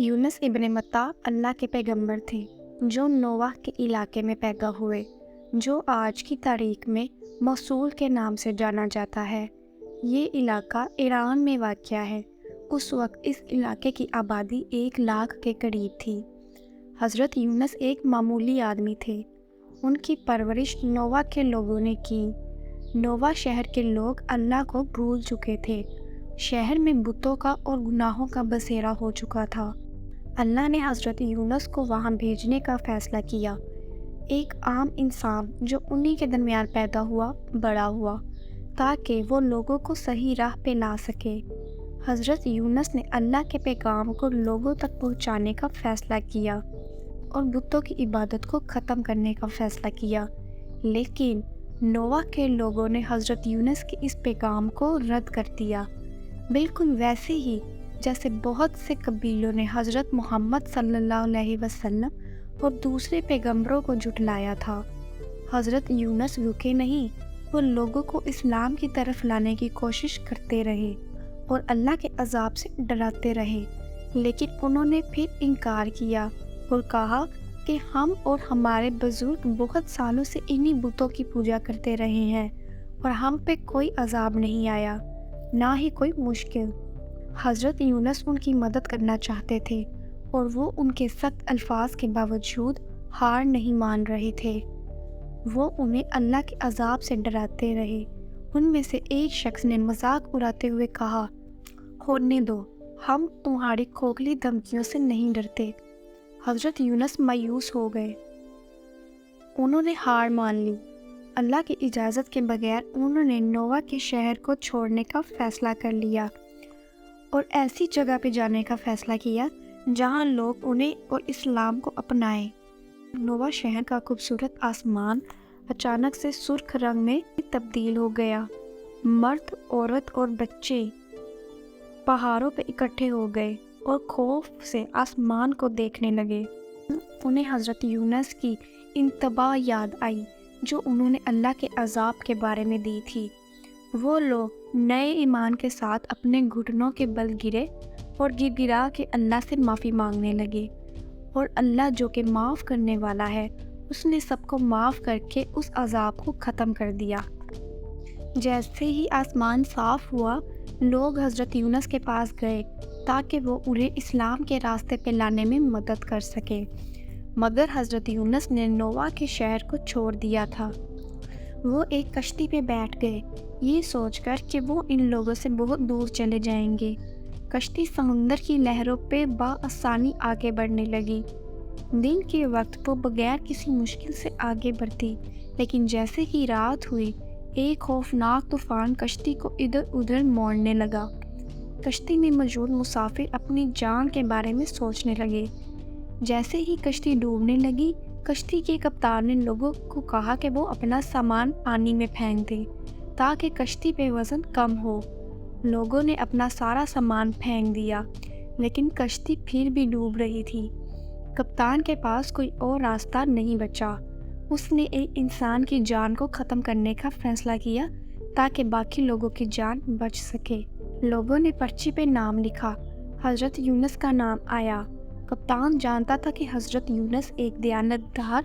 यूनुस इब्न मत्ता अल्लाह के पैगंबर थे जो नोवाह के इलाके में पैदा हुए, जो आज की तारीख में मौसूल के नाम से जाना जाता है। ये इलाका ईरान में वाक़या है। उस वक्त इस इलाके की आबादी 1 लाख के करीब थी। हज़रत यूनुस एक मामूली आदमी थे। उनकी परवरिश नोवाह के लोगों ने की। नोवाह शहर के लोग अल्लाह को भूल चुके थे। शहर में बुतों का और गुनाहों का बसेरा हो चुका था। अल्लाह ने हज़रत यूनुस को वहाँ भेजने का फ़ैसला किया। एक आम इंसान जो उन्हीं के दरमियान पैदा हुआ, बड़ा हुआ, ताकि वो लोगों को सही राह पे ला सके। हज़रत यूनुस ने अल्लाह के पैगाम को लोगों तक पहुँचाने का फ़ैसला किया और बुतों की इबादत को ख़त्म करने का फ़ैसला किया। लेकिन नोवाह के लोगों ने हज़रत यूनुस के इस पैगाम को रद्द कर दिया, बिल्कुल वैसे ही जैसे बहुत से कबीलों ने हज़रत मोहम्मद सल्लल्लाहु अलैहि वसल्लम और दूसरे पैगंबरों को झुठलाया था। हज़रत यूनुस रुके नहीं, वो लोगों को इस्लाम की तरफ लाने की कोशिश करते रहे और अल्लाह के अज़ाब से डराते रहे। लेकिन उन्होंने फिर इनकार किया और कहा कि हम और हमारे बुज़ुर्ग बहुत सालों से इन्हीं बुतों की पूजा करते रहे हैं और हम पे कोई अज़ाब नहीं आया, ना ही कोई मुश्किल। हज़रत यूनुस उनकी मदद करना चाहते थे और वो उनके सख्त अल्फाज के बावजूद हार नहीं मान रहे थे। वो उन्हें अल्लाह के अज़ाब से डराते रहे। उनमें से एक शख्स ने मजाक उड़ाते हुए कहा, होने दो, हम तुम्हारी खोखली धमकियों से नहीं डरते। हज़रत यूनुस मायूस हो गए। उन्होंने हार मान ली। अल्लाह की इजाज़त के बगैर उन्होंने नोवाह के शहर को छोड़ने का फ़ैसला कर लिया और ऐसी जगह पे जाने का फ़ैसला किया जहाँ लोग उन्हें और इस्लाम को अपनाएं। नोवाह शहर का खूबसूरत आसमान अचानक से सुर्ख रंग में तब्दील हो गया। मर्द, औरत और बच्चे पहाड़ों पे इकट्ठे हो गए और खौफ से आसमान को देखने लगे। उन्हें हज़रत यूनुस की इंतबा याद आई जो उन्होंने अल्लाह के अज़ाब के बारे में दी थी। वो लोग नए ईमान के साथ अपने घुटनों के बल गिरे और गिड़गिड़ा के अल्लाह से माफ़ी मांगने लगे। और अल्लाह जो कि माफ़ करने वाला है, उसने सबको माफ़ करके उस अज़ाब को ख़त्म कर दिया। जैसे ही आसमान साफ़ हुआ, लोग हज़रत यूनुस के पास गए ताकि वो उन्हें इस्लाम के रास्ते पे लाने में मदद कर सके। मगर हज़रत यूनुस ने नोवाह के शहर को छोड़ दिया था। वो एक कश्ती पे बैठ गए, ये सोचकर कि वो इन लोगों से बहुत दूर चले जाएंगे। कश्ती समुंदर की लहरों पे बआसानी आगे बढ़ने लगी। दिन के वक्त वो बगैर किसी मुश्किल से आगे बढ़ती, लेकिन जैसे ही रात हुई, एक खौफनाक तूफान कश्ती को इधर उधर मोड़ने लगा। कश्ती में मौजूद मुसाफिर अपनी जान के बारे में सोचने लगे। जैसे ही कश्ती डूबने लगी, कश्ती के कप्तान ने लोगों को कहा कि वो अपना सामान पानी में फेंक दें ताकि कश्ती पे वज़न कम हो। लोगों ने अपना सारा सामान फेंक दिया, लेकिन कश्ती फिर भी डूब रही थी। कप्तान के पास कोई और रास्ता नहीं बचा। उसने एक इंसान की जान को ख़त्म करने का फ़ैसला किया ताकि बाकी लोगों की जान बच सके। लोगों ने पर्ची पे नाम लिखा। हज़रत यूनुस का नाम आया। कप्तान जानता था कि हज़रत यूनुस एक दयानतदार,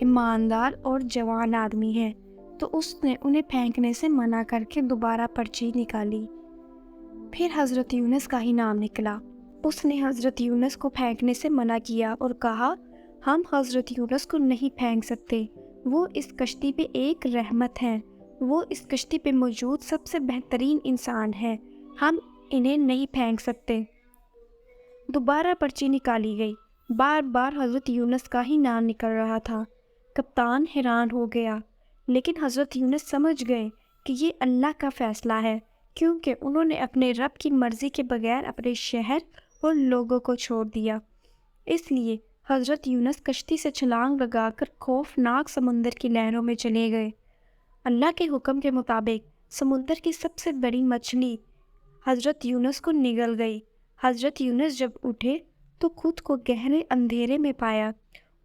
ईमानदार और जवान आदमी है, तो उसने उन्हें फेंकने से मना करके दोबारा पर्ची निकाली। फिर हज़रत यूनुस का ही नाम निकला। उसने हज़रत यूनुस को फेंकने से मना किया और कहा, हम हज़रत यूनुस को नहीं फेंक सकते, वो इस कश्ती पे एक रहमत हैं, वो इस कश्ती पे मौजूद सबसे बेहतरीन इंसान है, हम इन्हें नहीं फेंक सकते। दोबारा पर्ची निकाली गई। बार बार हज़रत यूनुस का ही नाम निकल रहा था। कप्तान हैरान हो गया, लेकिन हज़रत यूनुस समझ गए कि ये अल्लाह का फ़ैसला है, क्योंकि उन्होंने अपने रब की मर्ज़ी के बगैर अपने शहर और लोगों को छोड़ दिया। इसलिए हज़रत यूनुस कश्ती से छलांग लगाकर खौफनाक समुंदर की लहरों में चले गए। अल्लाह के हुक्म के मुताबिक समुंदर की सबसे बड़ी मछली हज़रत यूनुस को निगल गई। हज़रत यूनुस जब उठे तो खुद को गहरे अंधेरे में पाया।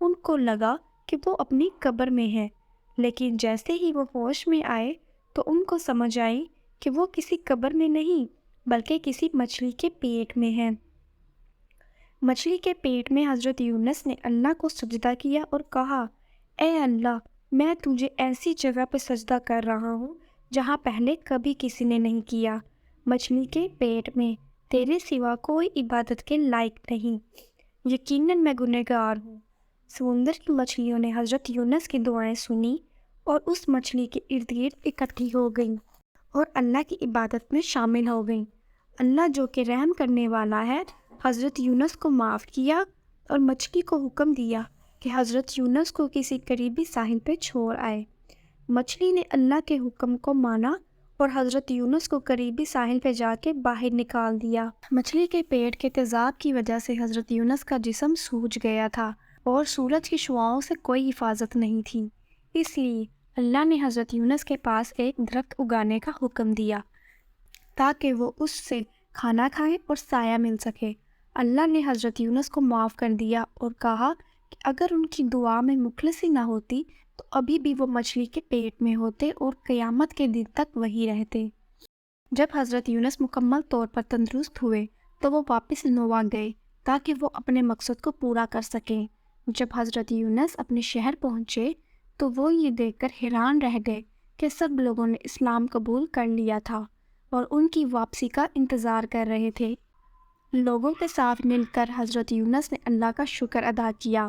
उनको लगा कि वो अपनी कब्र में है, लेकिन जैसे ही वो होश में आए तो उनको समझ आई कि वो किसी कब्र में नहीं, बल्कि किसी मछली के पेट में है। مچھلی کے پیٹ میں حضرت یونس نے اللہ کو سجدہ کیا اور کہا، اے اللہ، میں تجھے ایسی جگہ پہ سجدہ کر رہا ہوں جہاں پہلے کبھی کسی نے نہیں کیا۔ مچھلی کے پیٹ میں تیرے سوا کوئی عبادت کے لائق نہیں، یقیناً میں گنہگار ہوں۔ سمندر کی مچھلیوں نے حضرت یونس کی دعائیں سنی اور اس مچھلی کے ارد گرد اکٹھی ہو گئیں اور اللہ کی عبادت میں شامل ہو گئیں۔ اللہ جو کہ رحم کرنے والا ہے، حضرت یونس کو معاف کیا اور مچھلی کو حکم دیا کہ حضرت یونس کو کسی قریبی ساحل پہ چھوڑ آئے۔ مچھلی نے اللہ کے حکم کو مانا اور حضرت یونس کو قریبی ساحل پہ جا کے باہر نکال دیا۔ مچھلی کے پیٹ کے تیزاب کی وجہ سے حضرت یونس کا جسم سوج گیا تھا اور سورج کی شعاؤں سے کوئی حفاظت نہیں تھی، اس لیے اللہ نے حضرت یونس کے پاس ایک درخت اگانے کا حکم دیا تاکہ وہ اس سے کھانا کھائے اور سایہ مل سکے۔ اللہ نے حضرت یونس کو معاف کر دیا اور کہا کہ اگر ان کی دعا میں مخلصی نہ ہوتی تو ابھی بھی وہ مچھلی کے پیٹ میں ہوتے اور قیامت کے دن تک وہی رہتے۔ جب حضرت یونس مکمل طور پر تندرست ہوئے تو وہ واپس نوآ گئے تاکہ وہ اپنے مقصد کو پورا کر سکیں۔ جب حضرت یونس اپنے شہر پہنچے تو وہ یہ دیکھ کر حیران رہ گئے کہ سب لوگوں نے اسلام قبول کر لیا تھا اور ان کی واپسی کا انتظار کر رہے تھے۔ لوگوں کے ساتھ مل کر حضرت یونس نے اللہ کا شکر ادا کیا